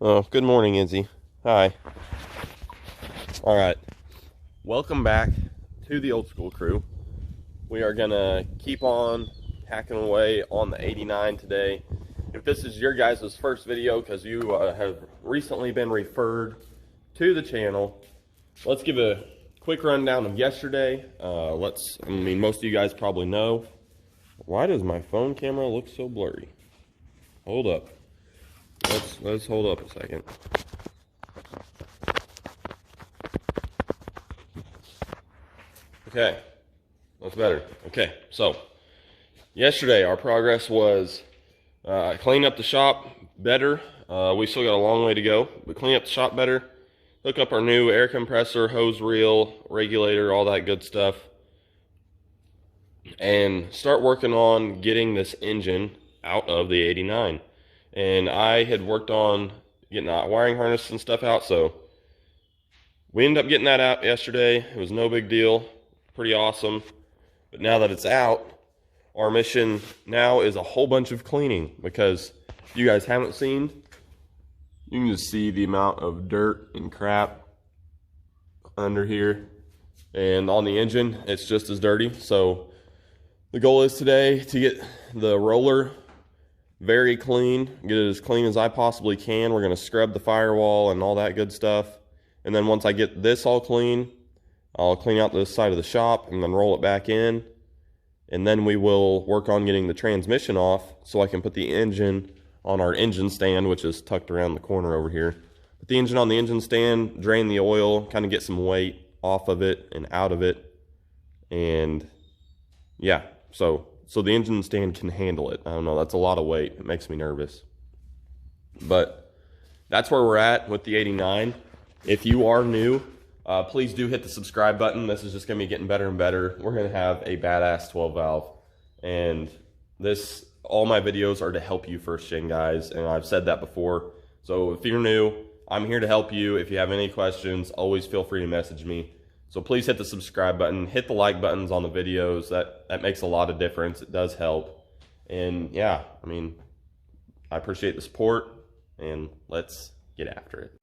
Oh, good morning, Izzy. Hi. All right. Welcome back to the Old School Crew. We are going to keep on hacking away on the 89 today. If this is your guys' first video because you have recently been referred to the channel, let's give a quick rundown of yesterday. Most of you guys probably know. Why does my phone camera look so blurry? Hold up. Let's hold up a second. Okay, that's better. Okay, so yesterday our progress was clean up the shop better. We still got a long way to go, but clean up the shop better. Hook up our new air compressor, hose reel, regulator, all that good stuff. And start working on getting this engine out of the 89. And I had worked on getting a wiring harness and stuff out, so we ended up getting that out yesterday. It was no big deal. Pretty awesome. But now that it's out, our mission now is a whole bunch of cleaning, because if you guys haven't seen, you can just see the amount of dirt and crap under here, and on the engine it's just as dirty. So the goal is today to get the roller very clean, get it as clean as I possibly can. We're going to scrub the firewall and all that good stuff, and then once I get this all clean, I'll clean out this side of the shop and then roll it back in. And then we will work on getting the transmission off so I can put the engine on our engine stand, which is tucked around the corner over here. Put the engine on the engine stand, drain the oil, kind of get some weight off of it and out of it. And yeah, so the engine stand can handle it. I don't know, that's a lot of weight. It makes me nervous. But that's where we're at with the 89. If you are new, please do hit the subscribe button. This is just going to be getting better and better. We're going to have a badass 12 valve. And all my videos are to help you first gen guys. And I've said that before. So if you're new, I'm here to help you. If you have any questions, always feel free to message me. So please hit the subscribe button. Hit the like buttons on the videos. That makes a lot of difference. It does help. And yeah, I appreciate the support. And let's get after it.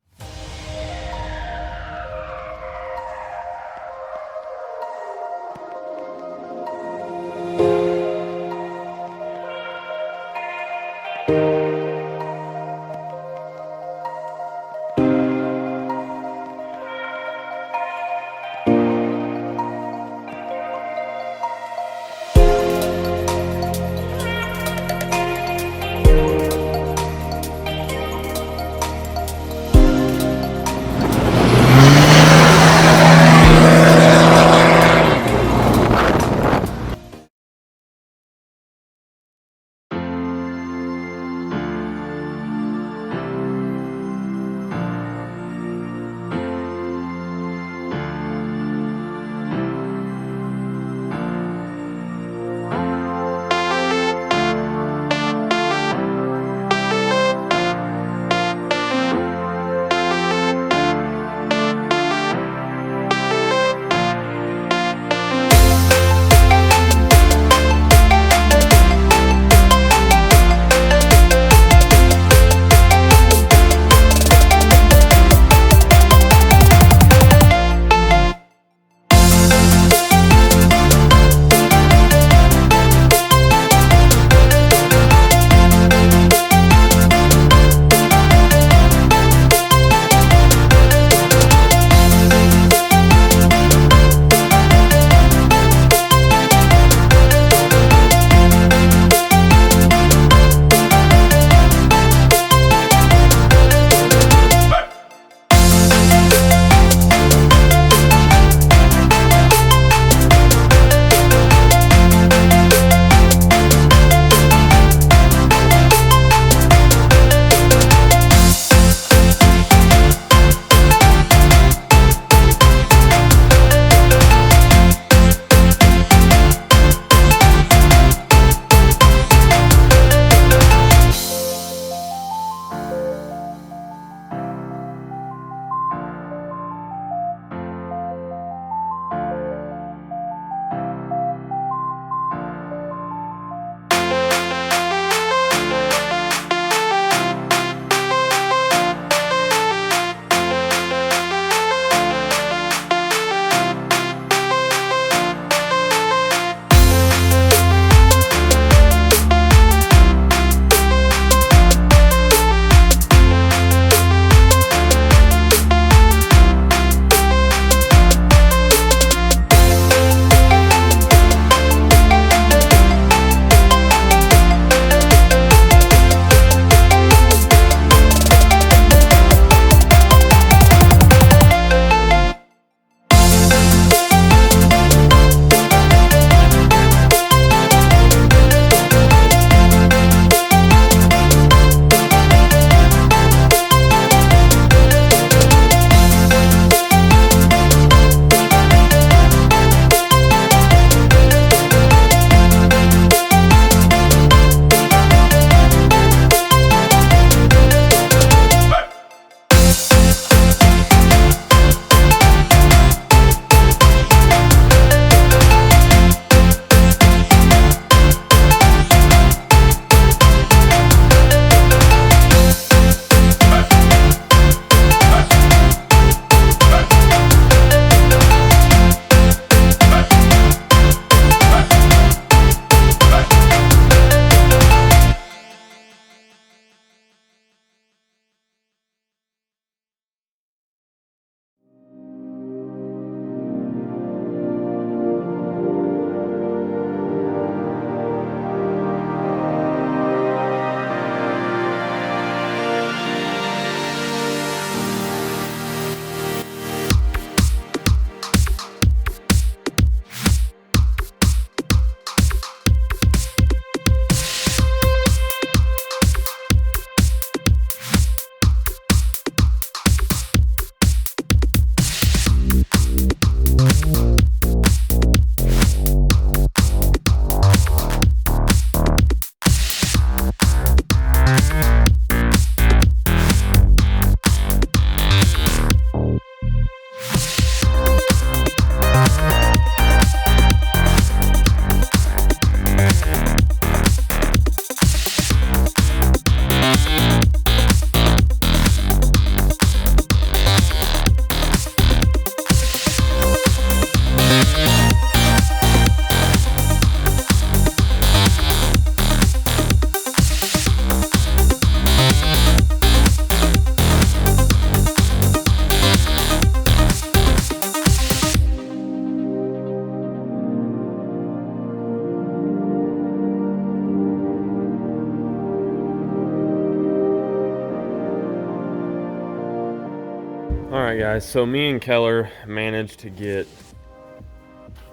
Alright guys, so me and Keller managed to get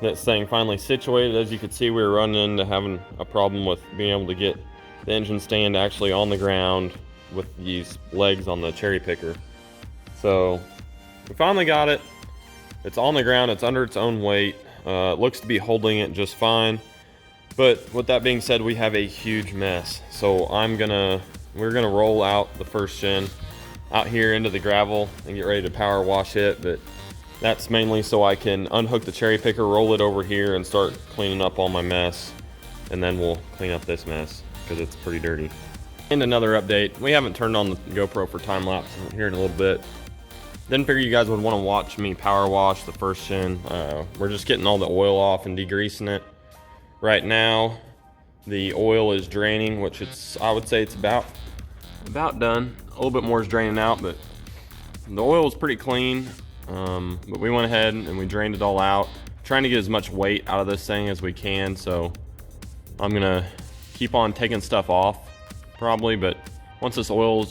this thing finally situated. As you can see, we were running into having a problem with being able to get the engine stand actually on the ground with these legs on the cherry picker. So we finally got it. It's on the ground, it's under its own weight. It looks to be holding it just fine. But with that being said, we have a huge mess. So we're gonna roll out the first gen out here into the gravel and get ready to power wash it. But that's mainly so I can unhook the cherry picker, roll it over here, and start cleaning up all my mess. And then we'll clean up this mess because it's pretty dirty. And another update, we haven't turned on the GoPro for time lapse here in a little bit. Didn't figure you guys would want to watch me power wash the first gen. We're just getting all the oil off and degreasing it. Right now, the oil is draining, which I would say it's about done. A little bit more is draining out, but the oil is pretty clean. But we went ahead and we drained it all out, trying to get as much weight out of this thing as we can. So I'm gonna keep on taking stuff off probably, but once this oil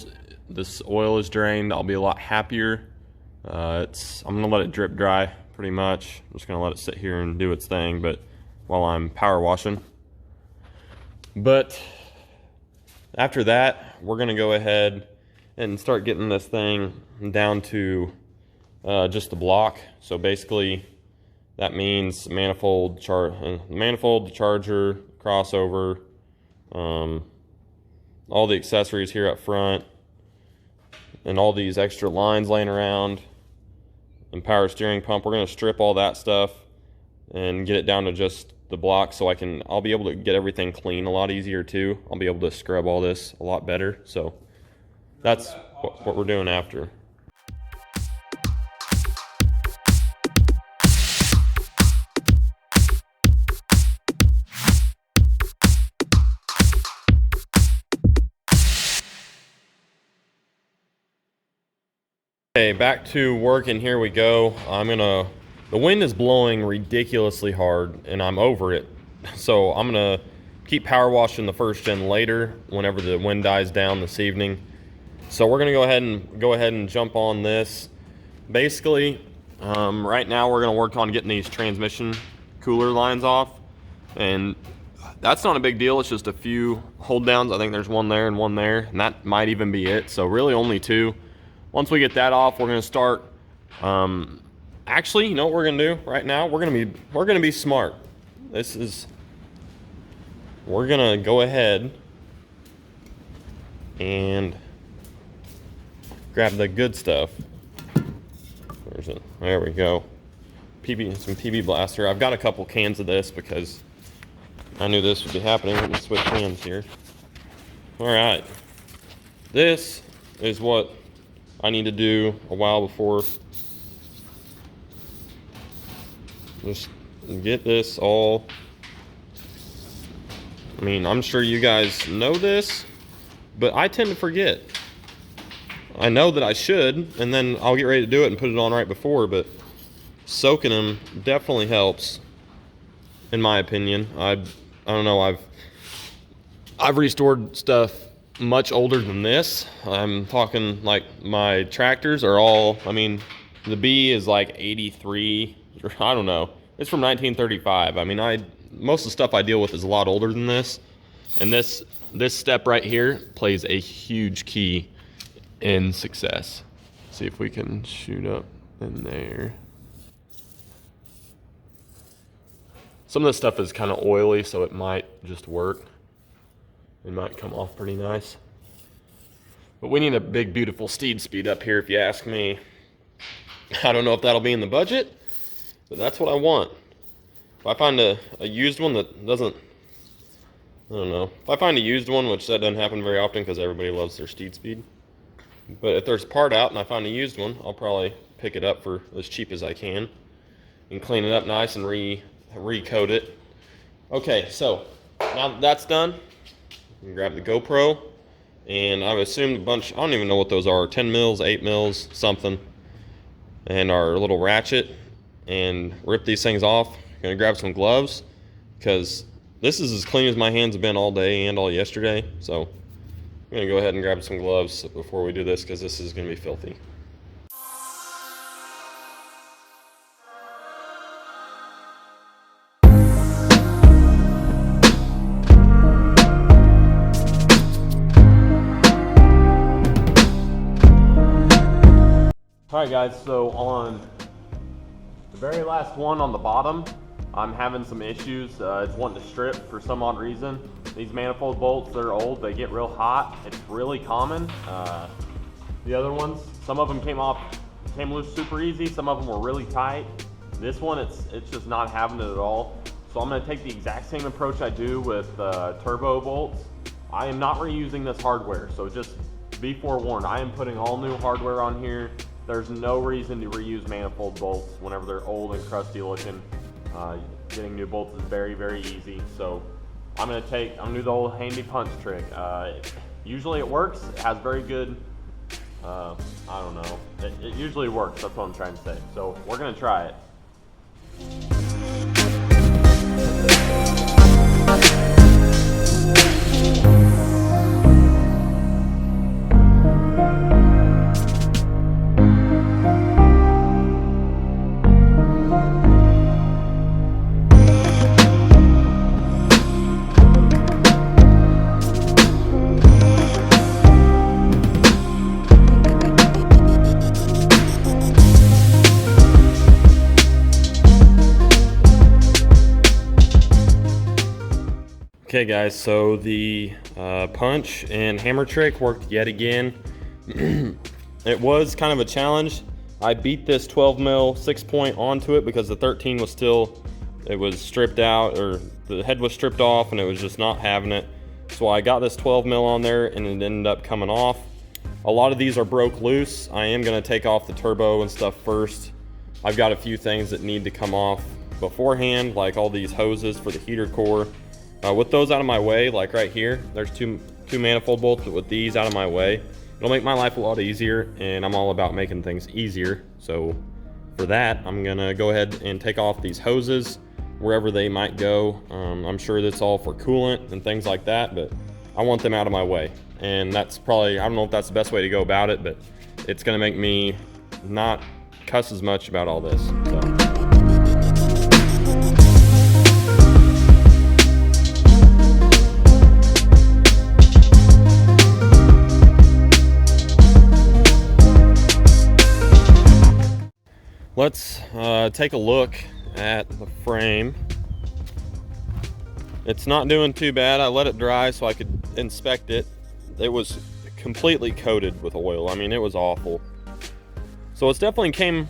is drained, I'll be a lot happier. I'm gonna let it drip dry pretty much. I'm just gonna let it sit here and do its thing, but while I'm power washing. But after that, we're gonna go ahead and start getting this thing down to just the block. So basically that means manifold, the charger, crossover, all the accessories here up front, and all these extra lines laying around, and power steering pump. We're going to strip all that stuff and get it down to just the block, so I'll be able to get everything clean a lot easier too. I'll be able to scrub all this a lot better. So that's what we're doing after. Okay, back to work, and here we go. The wind is blowing ridiculously hard and I'm over it. So I'm gonna keep power washing the first gen later whenever the wind dies down this evening. So we're gonna go ahead and jump on this. Basically, right now we're gonna work on getting these transmission cooler lines off, and that's not a big deal. It's just a few hold downs. I think there's one there and one there, and that might even be it. So really only two. Once we get that off, we're gonna start. Actually, you know what we're gonna do right now? We're gonna be smart. We're gonna go ahead and grab the good stuff. Where's it? There we go. Some PB Blaster. I've got a couple cans of this because I knew this would be happening. Let me switch hands here. All right. This is what I need to do a while before. Just get this all. I mean, I'm sure you guys know this, but I tend to forget. I know that I should, and then I'll get ready to do it and put it on right before, but soaking them definitely helps, in my opinion. I don't know, I've restored stuff much older than this. I'm talking like my tractors are all, I mean, the B is like 83, or I don't know. It's from 1935. I mean, most of the stuff I deal with is a lot older than this. And this step right here plays a huge key in success. See if we can shoot up in there. Some of this stuff is kind of oily, so it might just work. It might come off pretty nice. But we need a big, beautiful steed speed up here, if you ask me. I don't know if that'll be in the budget, but that's what I want. If I find a used one that doesn't, I don't know. If I find a used one, which that doesn't happen very often because everybody loves their steed speed. But if there's a part out and I find a used one, I'll probably pick it up for as cheap as I can and clean it up nice and recoat it. Okay, so now that that's done, you can grab the GoPro, and I've assumed a bunch, I don't even know what those are, 10 mils, 8 mils, something, and our little ratchet, and rip these things off. Gonna grab some gloves because this is as clean as my hands have been all day and all yesterday. So I'm gonna go ahead and grab some gloves before we do this because this is gonna be filthy. Alright guys, so on the very last one on the bottom, I'm having some issues. It's wanting to strip for some odd reason. These manifold bolts, they're old, they get real hot. It's really common. The other ones, some of them came loose super easy, some of them were really tight. This one, it's just not having it at all. So I'm gonna take the exact same approach I do with turbo bolts. I am not reusing this hardware, so just be forewarned. I am putting all new hardware on here. There's no reason to reuse manifold bolts whenever they're old and crusty looking. Getting new bolts is very, very easy. So I'm gonna do the old handy punch trick. Usually it works. It has very good, I don't know. It usually works, that's what I'm trying to say. So we're gonna try it. Okay guys, so the punch and hammer trick worked yet again. It was kind of a challenge. I beat this 12 mil 6-point onto it because the 13 was still, it was stripped out, or the head was stripped off and it was just not having it. So I got this 12 mil on there and it ended up coming off. A lot of these are broke loose. I am gonna take off the turbo and stuff first. I've got a few things that need to come off beforehand, like all these hoses for the heater core. With those out of my way, like right here, there's two manifold bolts, but with these out of my way, it'll make my life a lot easier, and I'm all about making things easier. So for that, I'm gonna go ahead and take off these hoses wherever they might go. I'm sure that's all for coolant and things like that, but I want them out of my way. And that's probably, I don't know if that's the best way to go about it, but it's gonna make me not cuss as much about all this. So. Let's take a look at the frame. It's not doing too bad. I let it dry so I could inspect it. It was completely coated with oil. I mean, it was awful. So it's definitely came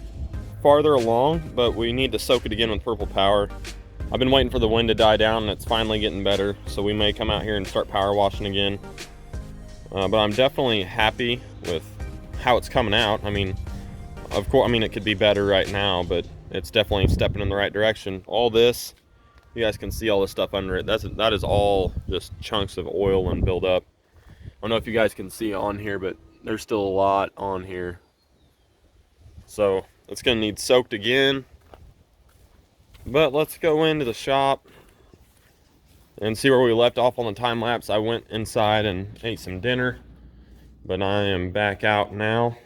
farther along, but we need to soak it again with Purple Power. I've been waiting for the wind to die down and it's finally getting better. So we may come out here and start power washing again. But I'm definitely happy with how it's coming out. I mean, of course, I mean, it could be better right now, but it's definitely stepping in the right direction. All this, you guys can see all the stuff under it. That is all just chunks of oil and buildup. I don't know if you guys can see on here, but there's still a lot on here. So it's gonna need soaked again. But let's go into the shop and see where we left off on the time lapse. I went inside and ate some dinner, but I am back out now.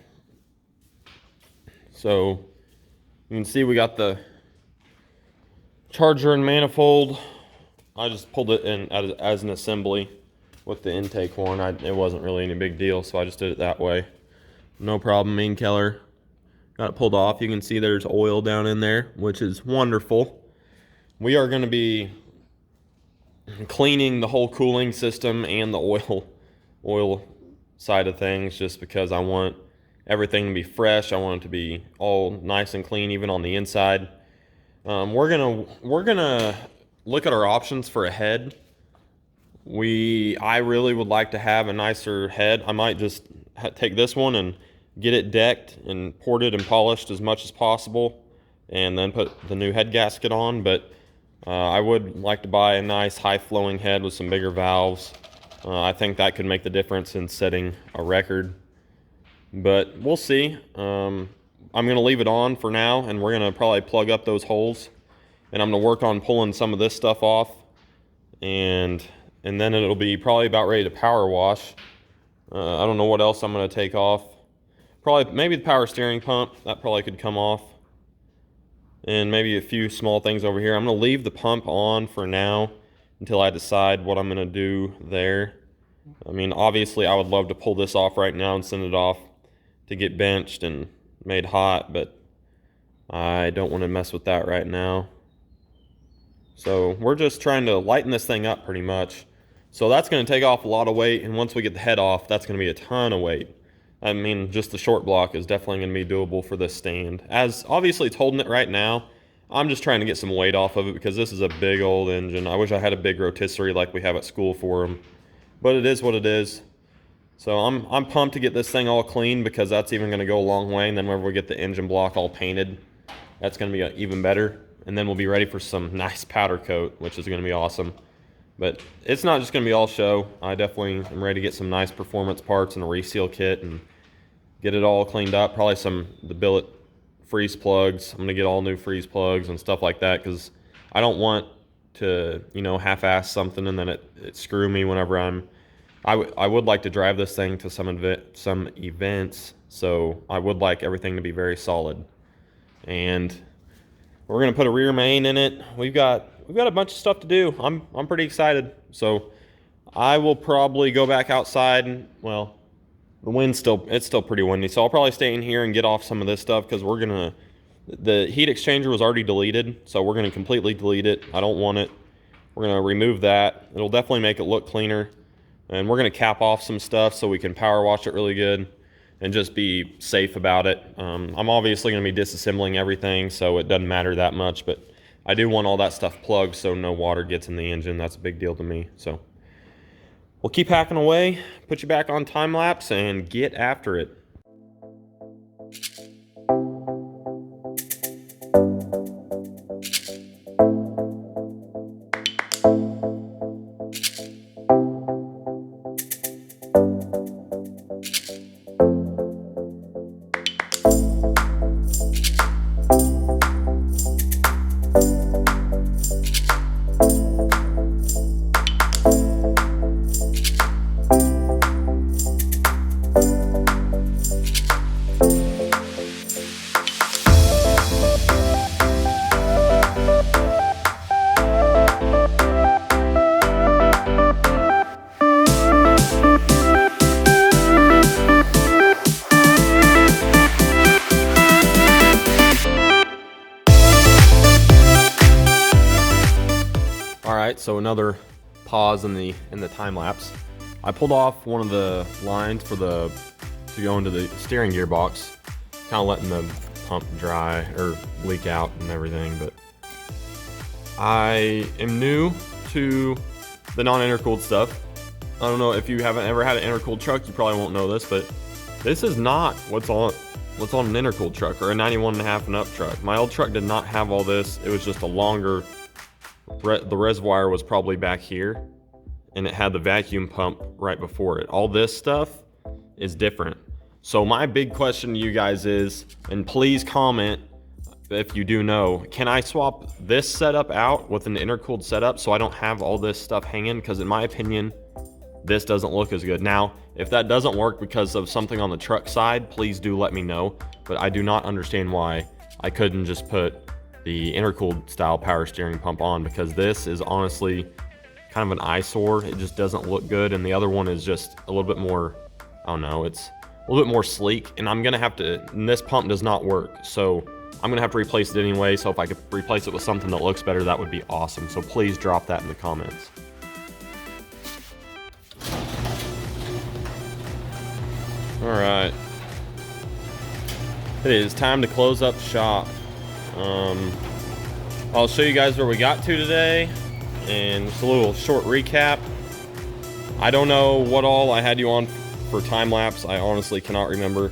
So you can see we got the charger and manifold. I just pulled it in as an assembly with the intake horn. It wasn't really any big deal, so I just did it that way. No problem. Main Keller got it pulled off. You can see there's oil down in there, which is wonderful. We are going to be cleaning the whole cooling system and the oil side of things, just because I want everything to be fresh. I want it to be all nice and clean, even on the inside. We're gonna look at our options for a head. I really would like to have a nicer head. I might just take this one and get it decked and ported and polished as much as possible, and then put the new head gasket on. But I would like to buy a nice high flowing head with some bigger valves. I think that could make the difference in setting a record. But we'll see. I'm going to leave it on for now, and we're going to probably plug up those holes. And I'm going to work on pulling some of this stuff off. And then it'll be probably about ready to power wash. I don't know what else I'm going to take off. Probably maybe the power steering pump. That probably could come off. And maybe a few small things over here. I'm going to leave the pump on for now until I decide what I'm going to do there. I mean, obviously, I would love to pull this off right now and send it off to get benched and made hot, but I don't want to mess with that right now. So we're just trying to lighten this thing up pretty much. So that's going to take off a lot of weight, and once we get the head off, that's going to be a ton of weight. I mean, just the short block is definitely going to be doable for this stand. As obviously it's holding it right now, I'm just trying to get some weight off of it because this is a big old engine. I wish I had a big rotisserie like we have at school for them, but it is what it is. So I'm pumped to get this thing all clean because that's even going to go a long way, and then whenever we get the engine block all painted, that's going to be even better. And then we'll be ready for some nice powder coat, which is going to be awesome. But it's not just going to be all show. I definitely am ready to get some nice performance parts and a reseal kit and get it all cleaned up. Probably the billet freeze plugs. I'm going to get all new freeze plugs and stuff like that because I don't want to, half-ass something and then it screw me whenever I would like to drive this thing to some events, so I would like everything to be very solid. And we're gonna put a rear main in it. We've got a bunch of stuff to do. I'm pretty excited. So I will probably go back outside and, well, it's still pretty windy, so I'll probably stay in here and get off some of this stuff because the heat exchanger was already deleted, so we're gonna completely delete it. I don't want it. We're gonna remove that. It'll definitely make it look cleaner. And we're gonna cap off some stuff so we can power wash it really good and just be safe about it. I'm obviously going to be disassembling everything, so it doesn't matter that much, but I do want all that stuff plugged so no water gets in the engine. That's a big deal to me. So we'll keep hacking away, put you back on time lapse, and get after it. Alright, so another pause in the time lapse. I pulled off one of the lines to go into the steering gearbox, kind of letting the pump dry or leak out and everything, but I am new to the non-intercooled stuff. I don't know if you haven't ever had an intercooled truck, you probably won't know this, but this is not what's on an intercooled truck or a 91.5 and up truck. My old truck did not have all this. It was just a longer, the reservoir was probably back here, and it had the vacuum pump right before it. All this stuff is different. So my big question to you guys is, and please comment if you do know, can I swap this setup out with an intercooled setup so I don't have all this stuff hanging? Because in my opinion, this doesn't look as good. Now, if that doesn't work because of something on the truck side, please do let me know. But I do not understand why I couldn't just put the intercooled style power steering pump on, because this is honestly kind of an eyesore. It just doesn't look good, and the other one is just a little bit more, I don't know, it's a little bit more sleek, and I'm gonna have to, and this pump does not work, so I'm gonna have to replace it anyway. So if I could replace it with something that looks better, that would be awesome. So please drop that in the comments. All right, it is time to close up shop. I'll show you guys where we got to today, and just a little short recap. I don't know what all I had you on for time lapse. I honestly cannot remember.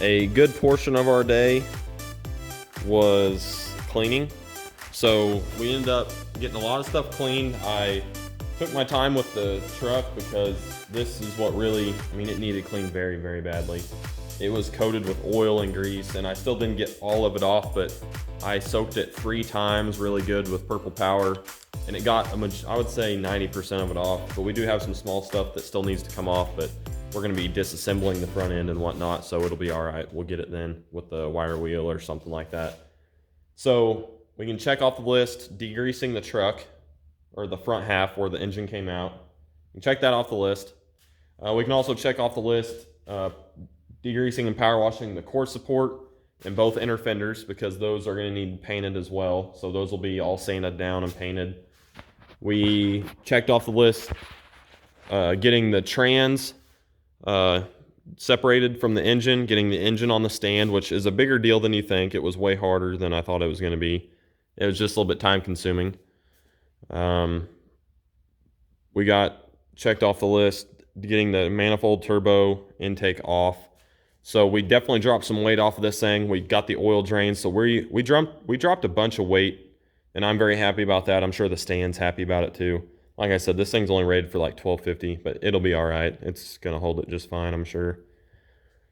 A good portion of our day was cleaning, so we ended up getting a lot of stuff cleaned. I took my time with the truck because this is what really, I mean, it needed cleaned very, very badly. It was coated with oil and grease, and I still didn't get all of it off, but I soaked it 3 times really good with Purple Power, and it got I would say 90% of it off. But we do have some small stuff that still needs to come off, but we're gonna be disassembling the front end and whatnot, so it'll be all right. We'll get it then with the wire wheel or something like that. So we can check off the list, degreasing the truck, or the front half where the engine came out. We can check that off the list. We can also check off the list, degreasing and power washing the core support. and both inner fenders, because those are going to need painted as well. So those will be all sanded down and painted. We checked off the list getting the trans separated from the engine, getting the engine on the stand, which is a bigger deal than you think. It was way harder than I thought it was going to be. It was just a little bit time consuming. We got checked off the list getting the manifold turbo intake off. So we definitely dropped some weight off of this thing. We got the oil drain, so we dropped a bunch of weight, and I'm very happy about that. I'm sure the stand's happy about it too. Like I said, this thing's only rated for like 1250, but it'll be all right. It's gonna hold it just fine, I'm sure.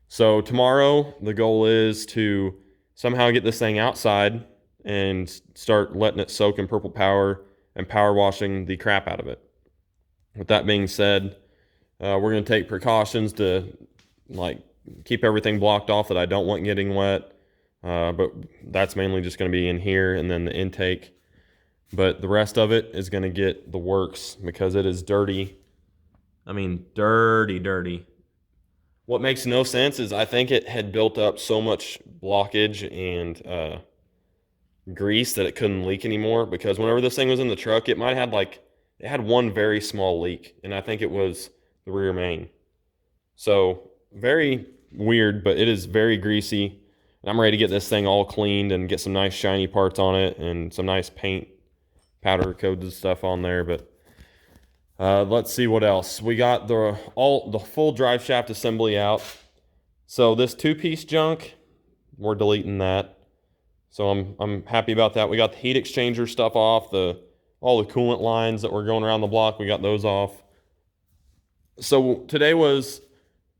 So tomorrow, the goal is to somehow get this thing outside and start letting it soak in purple power and power washing the crap out of it. With that being said, we're going to take precautions to like keep everything blocked off that I don't want getting wet. But that's mainly just going to be in here and then the intake. But the rest of it is going to get the works because it is dirty. I mean, dirty, dirty. What makes no sense is I think it had built up so much blockage and grease that it couldn't leak anymore, because whenever this thing was in the truck, it might have had it had one very small leak, and I think it was the rear main. So very weird, but it is very greasy. And I'm ready to get this thing all cleaned and get some nice shiny parts on it and some nice paint, powder coated stuff on there. But let's see what else. We got the full drive shaft assembly out. So this two-piece junk, we're deleting that. So I'm happy about that. We got the heat exchanger stuff off, all the coolant lines that were going around the block, we got those off. So today was,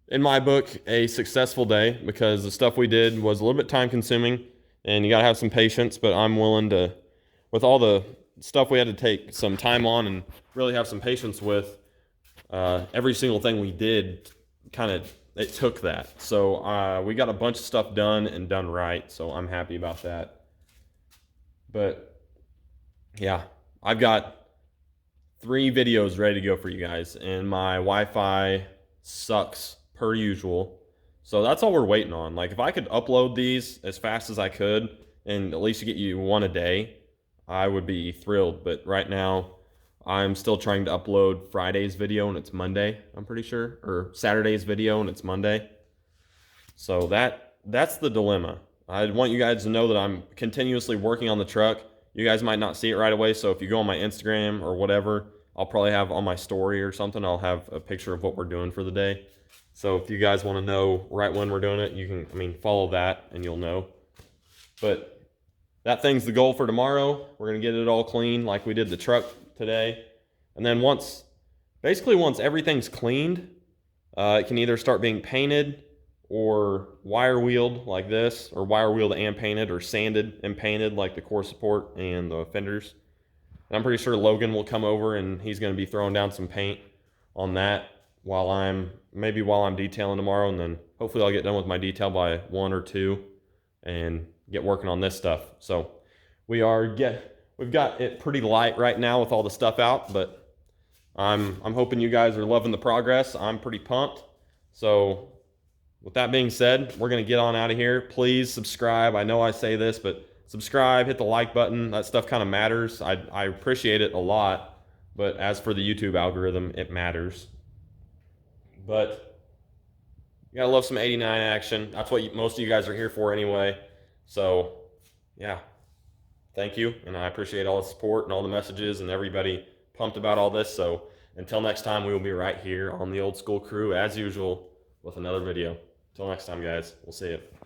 in my book, a successful day because the stuff we did was a little bit time consuming and you got to have some patience, but I'm willing to, with all the stuff we had to take some time on and really have some patience with, every single thing we did it took that. So we got a bunch of stuff done and done right, so I'm happy about that. But yeah, I've got 3 videos ready to go for you guys, and my Wi-Fi sucks per usual. So that's all we're waiting on. Like, if I could upload these as fast as I could and at least get you one a day, I would be thrilled. But right now, I'm still trying to upload Friday's video and it's Monday, I'm pretty sure, or Saturday's video and it's Monday. So that's the dilemma. I want you guys to know that I'm continuously working on the truck. You guys might not see it right away, so if you go on my Instagram or whatever, I'll probably have on my story or something, I'll have a picture of what we're doing for the day. So if you guys want to know right when we're doing it, you can, follow that and you'll know. But that thing's the goal for tomorrow. We're going to get it all clean like we did the truck today. And then once everything's cleaned, it can either start being painted or wire wheeled like this, or wire wheeled and painted, or sanded and painted like the core support and the fenders. And I'm pretty sure Logan will come over and he's going to be throwing down some paint on that while I'm detailing tomorrow, and then hopefully I'll get done with my detail by 1 or 2 and get working on this stuff. So we've got it pretty light right now with all the stuff out, but I'm hoping you guys are loving the progress. I'm pretty pumped. So with that being said, we're going to get on out of here. Please subscribe. I know I say this, but subscribe, hit the like button. That stuff kind of matters. I appreciate it a lot, but as for the YouTube algorithm, it matters. But you gotta love some 89 action. That's what most of you guys are here for anyway. So yeah, thank you, and I appreciate all the support and all the messages and everybody pumped about all this. So until next time, we will be right here on the Old School Crew as usual with another video. Until next time, guys, we'll see you.